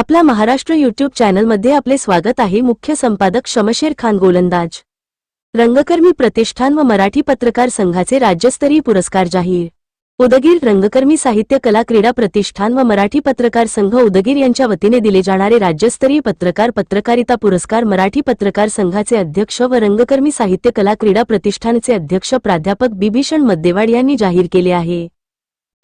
आपला महाराष्ट्र यूट्यूब चॅनलमध्ये आपले स्वागत आहे। मुख्य संपादक शमशेर खान गोलंदाज। रंगकर्मी प्रतिष्ठान व मराठी पत्रकार संघाचे राज्यस्तरीय पुरस्कार जाहीर। उदगीर रंगकर्मी साहित्य कला क्रीडा प्रतिष्ठान व मराठी पत्रकार संघ उदगीर यांच्या वतीने दिले जाणारे राज्यस्तरीय पत्रकारिता पुरस्कार मराठी पत्रकार संघाचे अध्यक्ष व रंगकर्मी साहित्य कला क्रीडा प्रतिष्ठानचे अध्यक्ष प्राध्यापक बिभीषण मद्देवाड यांनी जाहीर केले आहे।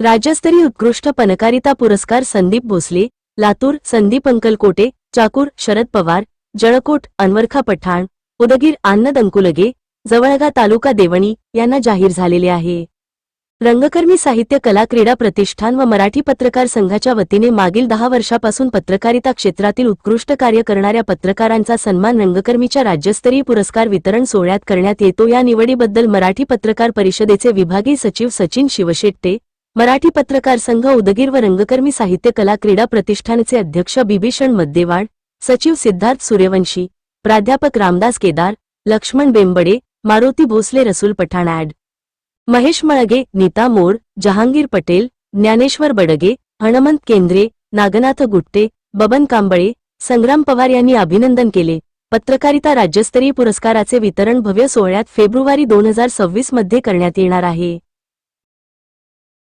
राज्यस्तरीय उत्कृष्ट पत्रकारिता पुरस्कार संदीप भोसले लातूर, संदीप अंकलकोटे चाकूर, शरद पवार जळकोट, अनवरखा पठाण उदगीर, आनंद अंकुलगे जवळगा तालुका देवणी यांना जाहीर झालेले आहे। रंगकर्मी साहित्य कला क्रीडा प्रतिष्ठान व मराठी पत्रकार संघाच्या वतीने मागील 10 वर्षापासून पत्रकारिता क्षेत्रातील उत्कृष्ट कार्य करणाऱ्या पत्रकारांचा सन्मान रंगकर्मीच्या राज्यस्तरीय पुरस्कार वितरण सोहळ्यात करण्यात येतो। या निवडीबद्दल मराठी पत्रकार परिषदेचे विभागीय सचिव सचिन शिवशेट्टे, मराठी पत्रकार संघ उदगीर व रंगकर्मी साहित्य कला क्रीडा प्रतिष्ठानचे अध्यक्ष बिभीषण मद्देवाड, सचिव सिद्धार्थ सूर्यवंशी, प्राध्यापक रामदास केदार, लक्ष्मण बेंबडे, मारुती भोसले, रसूल पठाण, ॲड. महेश मळगे, नीता मोर, जहांगीर पटेल, ज्ञानेश्वर बडगे, हणमंत केंद्रे, नागनाथ गुट्टे, बबन कांबळे, संग्राम पवार यांनी अभिनंदन केले। पत्रकारिता राज्यस्तरीय पुरस्काराचे वितरण भव्य सोहळ्यात फेब्रुवारी 2026 मध्ये करण्यात येणार आहे।